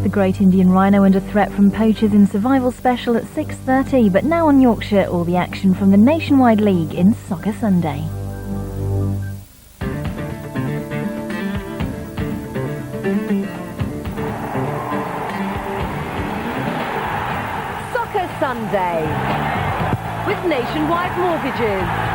The Great Indian Rhino under threat from poachers in Survival Special at 6:30, but now on Yorkshire, all the action from the Nationwide League in Soccer Sunday. Soccer Sunday with Nationwide Mortgages.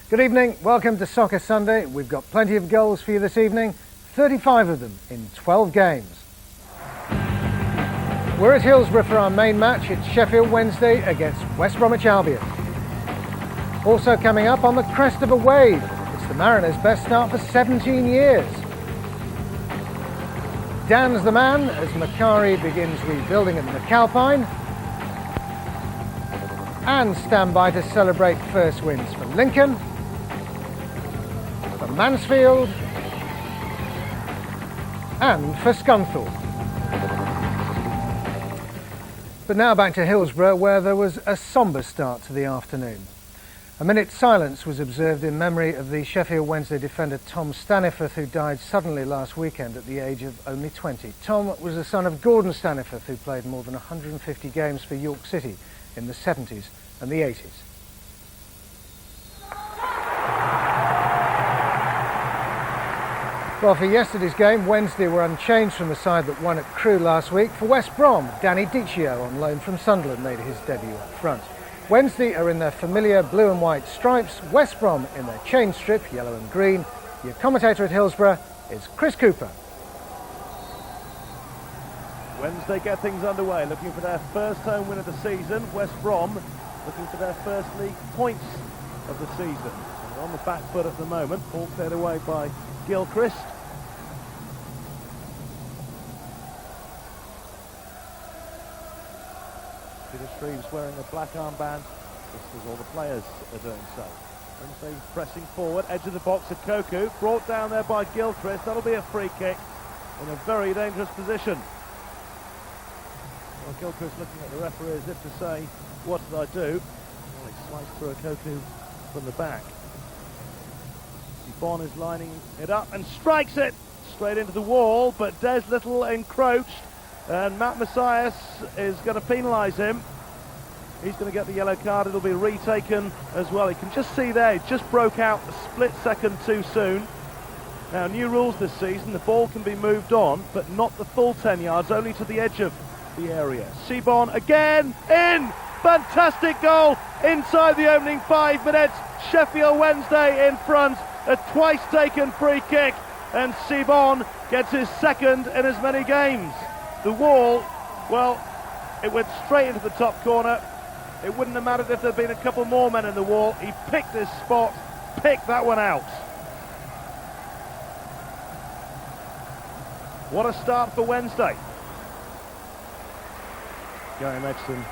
Good evening, welcome to Soccer Sunday. We've got plenty of goals for you this evening, 35 of them in 12 games. We're at Hillsborough for our main match. It's Sheffield Wednesday against West Bromwich Albion. Also coming up, on the crest of a wave, it's the Mariners' best start for 17 years. Dan's the man as Macari begins rebuilding at the McAlpine. And stand by to celebrate first wins for Lincoln, for Mansfield and for Scunthorpe. But now back to Hillsborough, where there was a sombre start to the afternoon. A minute's silence was observed in memory of the Sheffield Wednesday defender Tom Staniforth, who died suddenly last weekend at the age of only 20. Tom was the son of Gordon Staniforth, who played more than 150 games for York City in the 70s and the 80s. Well, for yesterday's game, Wednesday were unchanged from the side that won at Crewe last week. For West Brom, Danny Dicchio on loan from Sunderland made his debut up front. Wednesday are in their familiar blue and white stripes, West Brom in their chain strip, yellow and green. Your commentator at Hillsborough is Chris Cooper. Wednesday get things underway, looking for their first home win of the season. West Brom looking for their first league points of the season. They're on the back foot at the moment, all cleared away by Gilchrist. Peter Shreve's wearing a black armband, just as all the players are doing so. Wednesday pressing forward, edge of the box of Koku, brought down there by Gilchrist. That'll be a free kick in a very dangerous position. Well, Gilchrist looking at the referee as if to say, what did I do? Well, he sliced through a Koku from the back. Bon is lining it up and strikes it straight into the wall, but Des Little encroached, and Matt Messias is going to penalise him. He's going to get the yellow card. It'll be retaken as well. You can just see there, it just broke out a split second too soon. Now, new rules this season, the ball can be moved on, but not the full 10 yards, only to the edge of the area. Seaborn again, in! Fantastic goal inside the opening 5 minutes. Sheffield Wednesday in front. A twice taken free kick, and Seaborn gets his second in as many games. The wall, well, it went straight into the top corner. It wouldn't have mattered if there'd been a couple more men in the wall. He picked his spot, picked that one out. What a start for Wednesday. Gary Medson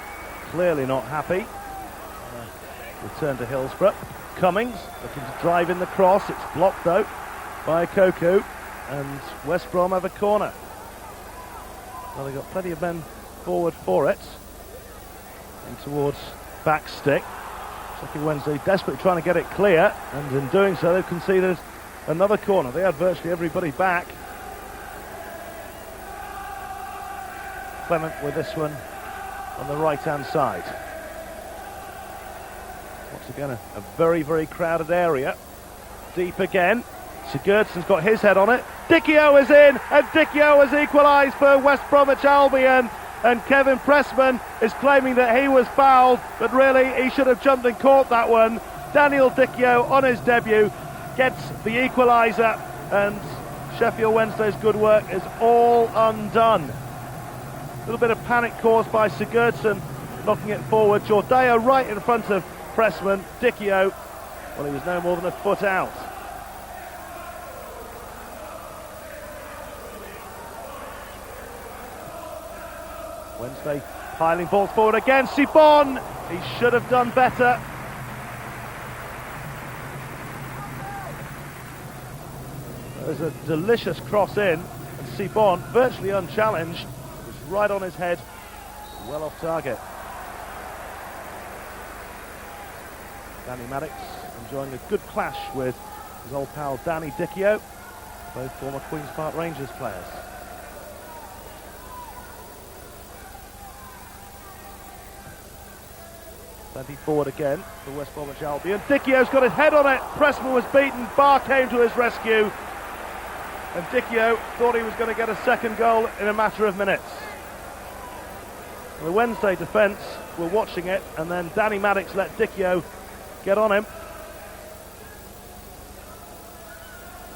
clearly not happy. Return to Hillsborough. Cummings looking to drive in the cross. It's blocked though by Koku, and West Brom have a corner. Well, they've got plenty of men forward for it. And towards back stick. Sheffield Wednesday desperately trying to get it clear, and in doing so they've conceded another corner. They had virtually everybody back. Clement with this one on the right hand side. Once again, a very, very crowded area. Deep again. Sigurdsson's got his head on it. Dicchio is in, and Dicchio has equalised for West Bromwich Albion. And Kevin Pressman is claiming that he was fouled, but really he should have jumped and caught that one. Daniel Dicchio on his debut gets the equaliser, and Sheffield Wednesday's good work is all undone. A little bit of panic caused by Sigurdsson knocking it forward. Jordao right in front of Pressman. Dicchio, well, he was no more than a foot out. Wednesday piling balls forward again. Sibon, he should have done better. There's a delicious cross in, and Sibon, virtually unchallenged, was right on his head, well off target. Danny Maddox enjoying a good clash with his old pal Danny Dichio, both former Queen's Park Rangers players. Plenty forward again for West Bromwich Albion. Dichio's got his head on it. Pressman was beaten. Barr came to his rescue. And Dichio thought he was going to get a second goal in a matter of minutes. The Wednesday defence were watching it, and then Danny Maddox let Dichio get on him.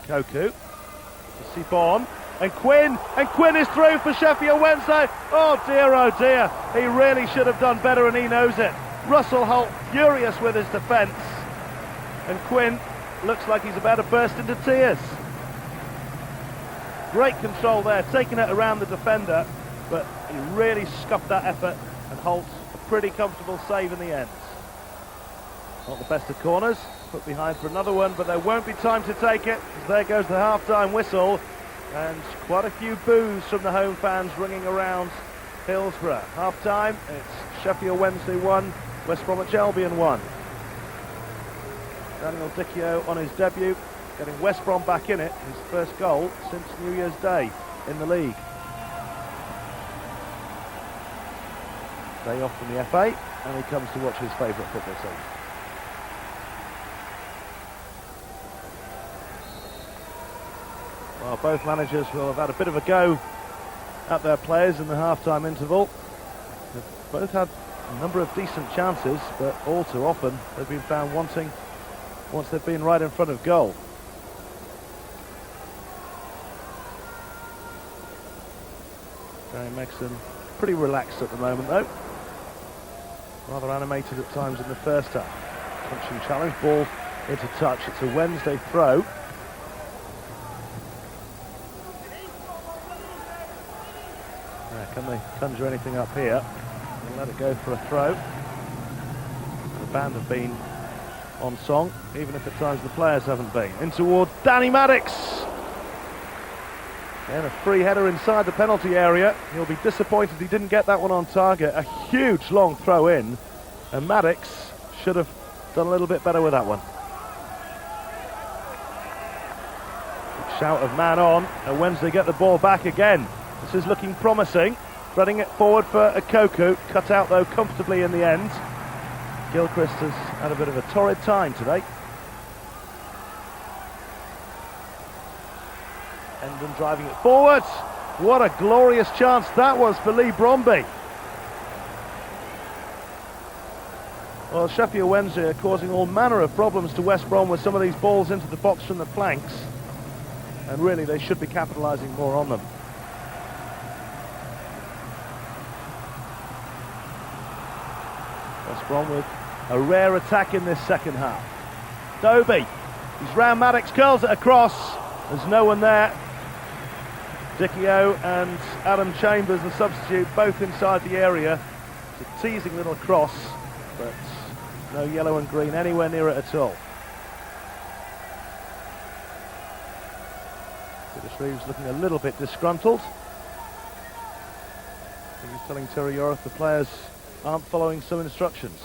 Koku to Sibon, and Quinn is through for Sheffield Wednesday. Oh dear, he really should have done better, and he knows it. Russell Holt furious with his defence, and Quinn looks like he's about to burst into tears. Great control there, taking it around the defender, but he really scuffed that effort, and Holt a pretty comfortable save in the end. Not the best of corners, put behind for another one, but there won't be time to take it, as there goes the half-time whistle, and quite a few boos from the home fans ringing around Hillsborough. Half-time, it's Sheffield Wednesday 1, West Bromwich Albion 1. Daniel Dichio on his debut, getting West Brom back in it, his first goal since New Year's Day in the league. Day off from the FA, and he comes to watch his favourite football team. Well, both managers will have had a bit of a go at their players in the half-time interval. They've both had a number of decent chances, but all too often they've been found wanting once they've been right in front of goal. Gary Megson pretty relaxed at the moment though. Rather animated at times in the first half. Punching challenge, ball into touch. It's a Wednesday throw. Can they conjure anything up here? We'll let it go for a throw. The band have been on song, even if at times the players haven't been. In toward Danny Maddox. And a free header inside the penalty area. He'll be disappointed he didn't get that one on target. A huge long throw in, and Maddox should have done a little bit better with that one. Big shout of man on, and Wednesday get the ball back again. This is looking promising. Threading it forward for Koku. Cut out though comfortably in the end. Gilchrist has had a bit of a torrid time today. Hendon driving it forward. What a glorious chance that was for Lee Bromby. Well, Sheffield Wednesday are causing all manner of problems to West Brom with some of these balls into the box from the flanks. And really they should be capitalising more on them. West Brom with a rare attack in this second half. Dobie, he's round Maddox, curls it across. There's no one there. Dichio and Adam Chambers, the substitute, both inside the area. It's a teasing little cross, but no yellow and green anywhere near it at all. Peter Shreve's looking a little bit disgruntled. I think he's telling Terry Yorith the players aren't following some instructions.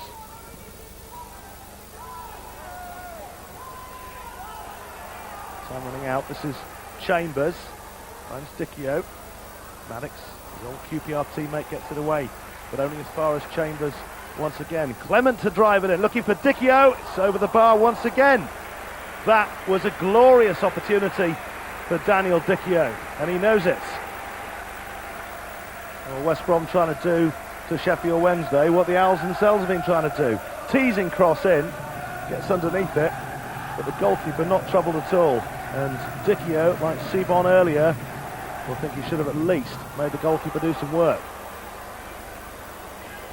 Time running out. This is Chambers. Finds Dichio. Maddox, his old QPR teammate, gets it away, but only as far as Chambers once again. Clement to drive it in, looking for Dichio. It's over the bar once again. That was a glorious opportunity for Daniel Dichio, and he knows it. Well, West Brom trying to do to Sheffield Wednesday what the Owls themselves have been trying to do. Teasing cross in, gets underneath it, but the goalkeeper not troubled at all. And Dichio, like Sibon earlier, will think he should have at least made the goalkeeper do some work.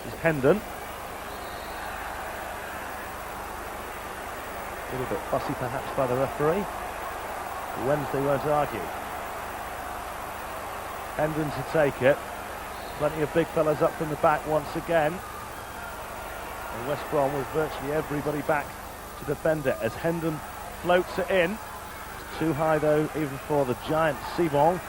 This is Hendon. A little bit fussy perhaps by the referee. Wednesday won't argue. Hendon to take it. Plenty of big fellas up from the back once again. And West Brom with virtually everybody back to defend it as Hendon floats it in. It's too high though, even for the giant Sibon.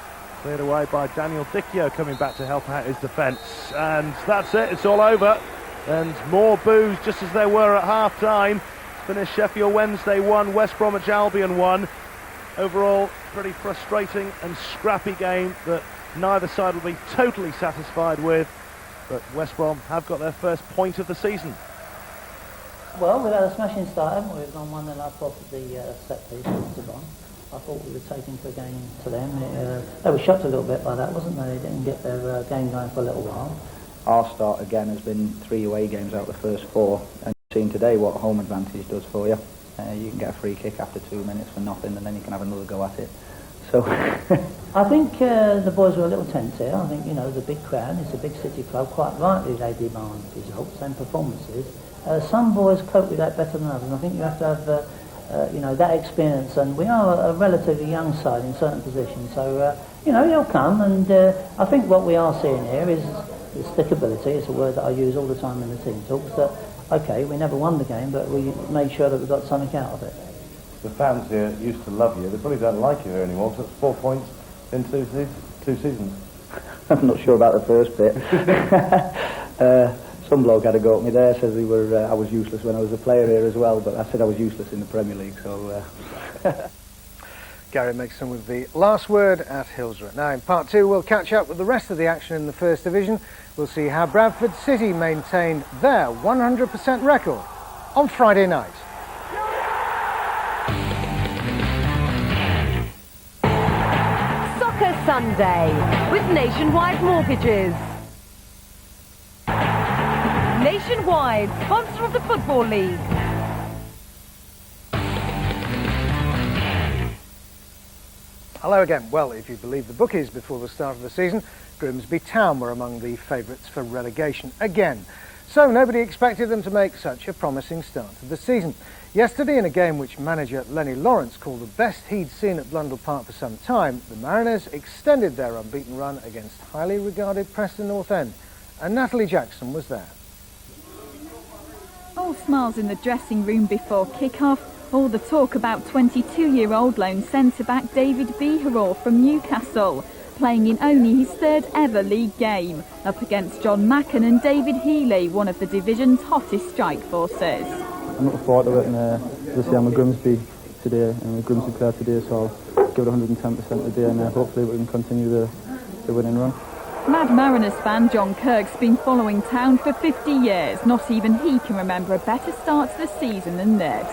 Cleared away by Daniel Dicchio coming back to help out his defence. And that's it, it's all over. And more boos just as there were at half-time. Finished Sheffield Wednesday 1, West Bromwich Albion 1. Overall, pretty frustrating and scrappy game that neither side will be totally satisfied with. But West Brom have got their first point of the season. Well, we've had a smashing start, haven't we? We've gone 1-0 up off of the set piece to Bond. I thought we were taking the game to them. They were shocked a little bit by that, wasn't they? They didn't get their game going for a little while. Our start again has been 3 away games out of the first 4, and you've seen today what home advantage does for you. You can get a free kick after 2 minutes for nothing, and then you can have another go at it. So I think the boys were a little tense here. I think, you know, the big crowd, it's a big city club, quite rightly they demand results and performances. Some boys cope with that better than others, and I think you have to have you know, that experience, and we are a relatively young side in certain positions, so you know, they'll come, and I think what we are seeing here is stickability. It's a word that I use all the time in the team talks, that okay, we never won the game, but we made sure that we got something out of it. The fans here used to love you. They probably don't like you here anymore, because it's 4 points in 2 seasons. I'm not sure about the first bit. Some bloke had a go at me there, says I was useless when I was a player here as well, but I said I was useless in the Premier League, so... Gary Mixon with the last word at Hillsborough. Now in part 2 we'll catch up with the rest of the action in the First Division. We'll see how Bradford City maintained their 100% record on Friday night. Soccer Sunday with Nationwide Mortgages. Nationwide, sponsor of the Football League. Hello again. Well, if you believe the bookies before the start of the season, Grimsby Town were among the favourites for relegation again. So nobody expected them to make such a promising start to the season. Yesterday, in a game which manager Lenny Lawrence called the best he'd seen at Blundell Park for some time, the Mariners extended their unbeaten run against highly regarded Preston North End, and Natalie Jackson was there. All smiles in the dressing room before kick-off. All the talk about 22-year-old lone centre-back David Beheror from Newcastle, playing in only his 3rd ever league game, up against John Macken and David Healy, one of the division's hottest strike forces. I'm looking forward to it, and obviously I'm a Grimsby today, and a Grimsby player today, so I'll give it 110% today, and hopefully we can continue the winning run. Mad Mariners fan John Kirk's been following Town for 50 years. Not even he can remember a better start to the season than this.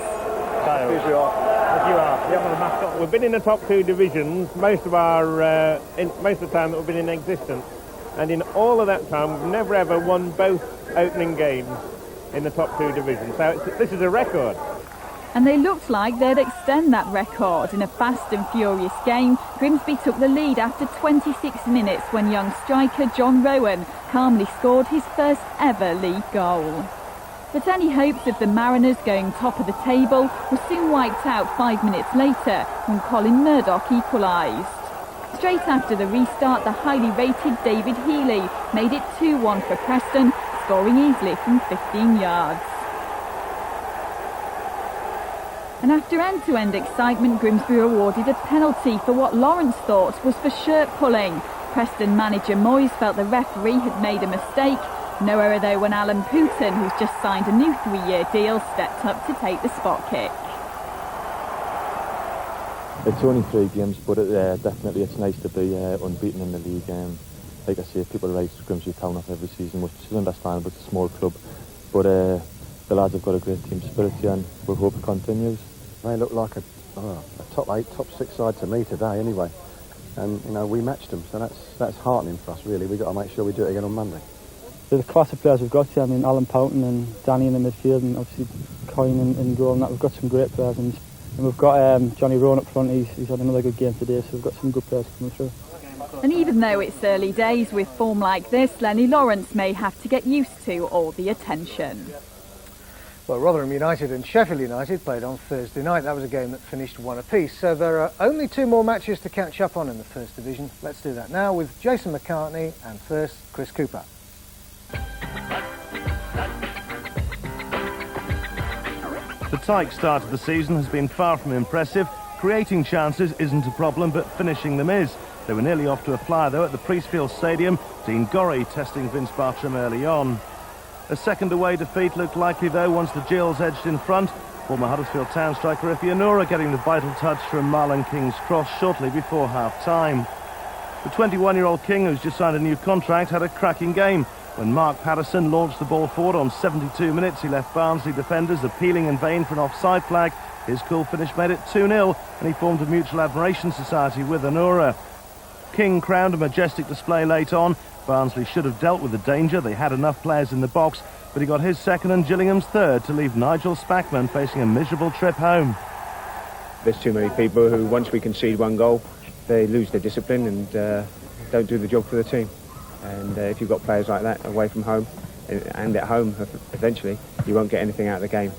We've been in the top 2 divisions most of the time that we've been in existence, and in all of that time we've never ever won both opening games in the top 2 divisions. So this is a record. And they looked like they'd extend that record. In a fast and furious game, Grimsby took the lead after 26 minutes when young striker John Rowan calmly scored his first ever league goal. But any hopes of the Mariners going top of the table were soon wiped out 5 minutes later when Colin Murdoch equalised. Straight after the restart, the highly rated David Healy made it 2-1 for Preston, scoring easily from 15 yards. And after end-to-end excitement, Grimsby were awarded a penalty for what Lawrence thought was for shirt pulling. Preston manager Moyes felt the referee had made a mistake. No error though when Alan Poughton, who's just signed a new 3-year deal, stepped up to take the spot kick. It's only 3 games, but definitely it's nice to be unbeaten in the league. Like I say, people write Grimsby Town off every season, which is understandable, it's a small club. But the lads have got a great team spirit here, and we hope it continues. They look like a top 8, top 6 side to me today anyway. And, you know, we matched them, so that's heartening for us, really. We've got to make sure we do it again on Monday. The class of players we've got here, I mean, Alan Poughton and Danny in the midfield, and obviously Coyne in goal, and that. We've got some great players, and we've got Johnny Rowan up front. He's had another good game today, so we've got some good players coming through. And even though it's early days, with form like this, Lenny Lawrence may have to get used to all the attention. Well, Rotherham United and Sheffield United played on Thursday night. That was a game that finished 1 apiece. So there are only 2 more matches to catch up on in the First Division. Let's do that now with Jason McCartney and first Chris Cooper. The Tyke start of the season has been far from impressive. Creating chances isn't a problem, but finishing them is. They were nearly off to a flyer, though, at the Priestfield Stadium. Dean Gorry testing Vince Bartram early on. A second away defeat looked likely, though, once the Gills edged in front. Former Huddersfield Town striker Ifeanura getting the vital touch from Marlon King's cross shortly before half-time. The 21-year-old King, who's just signed a new contract, had a cracking game. When Mark Patterson launched the ball forward on 72 minutes, he left Barnsley defenders appealing in vain for an offside flag. His cool finish made it 2-0, and he formed a mutual admiration society with Anura. King crowned a majestic display late on. Barnsley should have dealt with the danger. They had enough players in the box, but he got his second and Gillingham's third to leave Nigel Spackman facing a miserable trip home. There's too many people who, once we concede 1 goal, they lose their discipline and don't do the job for the team. And if you've got players like that away from home and at home, eventually, you won't get anything out of the game.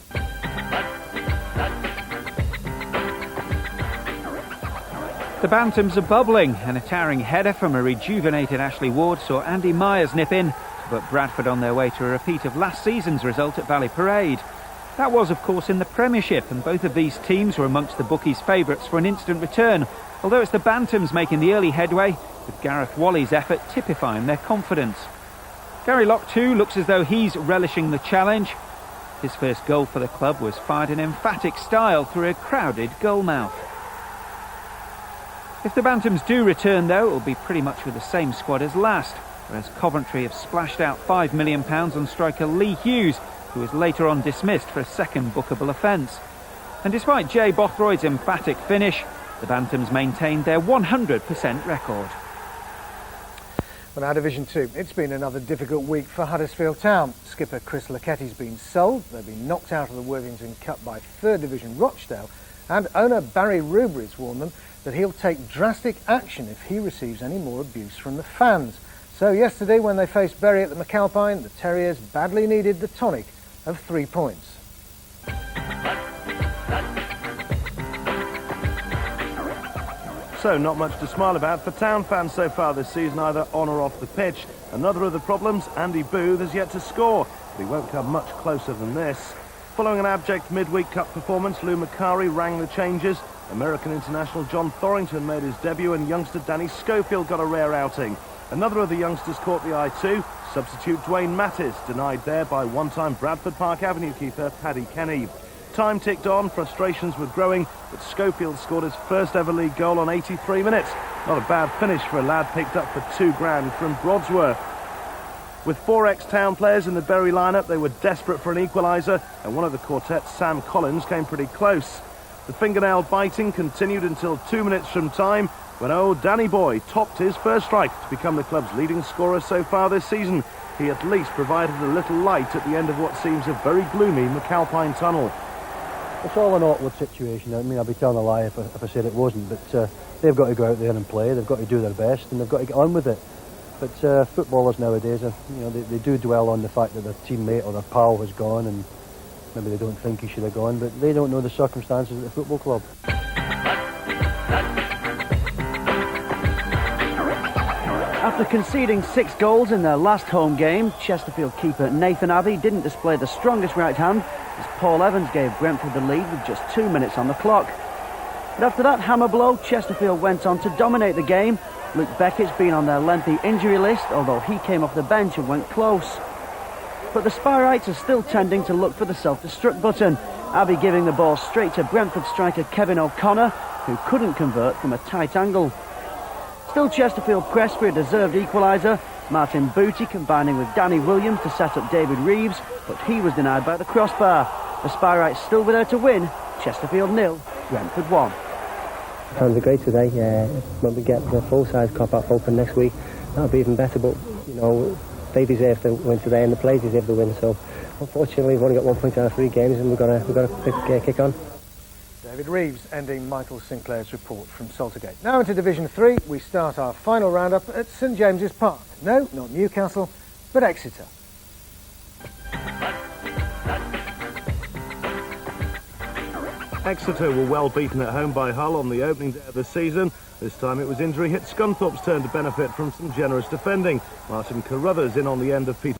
The Bantams are bubbling, and a towering header from a rejuvenated Ashley Ward saw Andy Myers nip in, but Bradford on their way to a repeat of last season's result at Valley Parade. That was, of course, in the Premiership, and both of these teams were amongst the bookies' favourites for an instant return, although it's the Bantams making the early headway, with Gareth Whalley's effort typifying their confidence. Gary Locke, too, looks as though he's relishing the challenge. His first goal for the club was fired in emphatic style through a crowded goal mouth. If the Bantams do return, though, it will be pretty much with the same squad as last, whereas Coventry have splashed out £5 million on striker Lee Hughes, who was later on dismissed for a second bookable offence. And despite Jay Bothroyd's emphatic finish, the Bantams maintained their 100% record. Well, now Division 2. It's been another difficult week for Huddersfield Town. Skipper Chris Lacketti's been sold. They've been knocked out of the Worthington Cup by 3rd Division Rochdale. And owner Barry Rubery's warned them that he'll take drastic action if he receives any more abuse from the fans. So yesterday, when they faced Bury at the McAlpine, the Terriers badly needed the tonic of 3 points. So not much to smile about for Town fans so far this season, either on or off the pitch. Another of the problems, Andy Booth has yet to score, but he won't come much closer than this. Following an abject midweek cup performance, Lou Macari rang the changes. American international John Thorrington made his debut, and youngster Danny Schofield got a rare outing. Another of the youngsters caught the eye too. Substitute Dwayne Mattis, denied there by one-time Bradford Park Avenue keeper Paddy Kenny. Time ticked on, frustrations were growing, but Schofield scored his first ever league goal on 83 minutes. Not a bad finish for a lad picked up for £2,000 from Broadsworth. With 4 ex-Town players in the Bury lineup, they were desperate for an equaliser, and one of the quartet, Sam Collins, came pretty close. The fingernail biting continued until 2 minutes from time, when old Danny Boy topped his first strike to become the club's leading scorer so far this season. He at least provided a little light at the end of what seems a very gloomy McAlpine tunnel. It's all an awkward situation. I mean, I'd be telling a lie if I said it wasn't, but they've got to go out there and play, they've got to do their best, and they've got to get on with it. But footballers nowadays, they do dwell on the fact that their teammate or their pal has gone, and maybe they don't think he should have gone, but they don't know the circumstances at the football club. After conceding 6 goals in their last home game, Chesterfield keeper Nathan Abbey didn't display the strongest right hand as Paul Evans gave Brentford the lead with just 2 minutes on the clock. But after that hammer blow, Chesterfield went on to dominate the game. Luke Beckett's been on their lengthy injury list, although he came off the bench and went close. But the Spyrites are still tending to look for the self-destruct button. Abbey giving the ball straight to Brentford striker Kevin O'Connor, who couldn't convert from a tight angle. Still Chesterfield pressed for a deserved equaliser. Martin Booty combining with Danny Williams to set up David Reeves, but he was denied by the crossbar. The Spyrites still were there to win. Chesterfield 0, Brentford 1. Fans are great today. When we get the full-size cop-out open next week, that'll be even better. But they deserve to win today, and the players deserve to win. So, unfortunately, we've only got 1 point out of 3 games, and we've got to kick on. David Reeves ending Michael Sinclair's report from Saltergate. Now into Division 3, we start our final roundup at St James's Park. No, not Newcastle, but Exeter. Exeter were well beaten at home by Hull on the opening day of the season. This time it was injury-hit Scunthorpe's turn to benefit from some generous defending. Martin Carruthers in on the end of Peter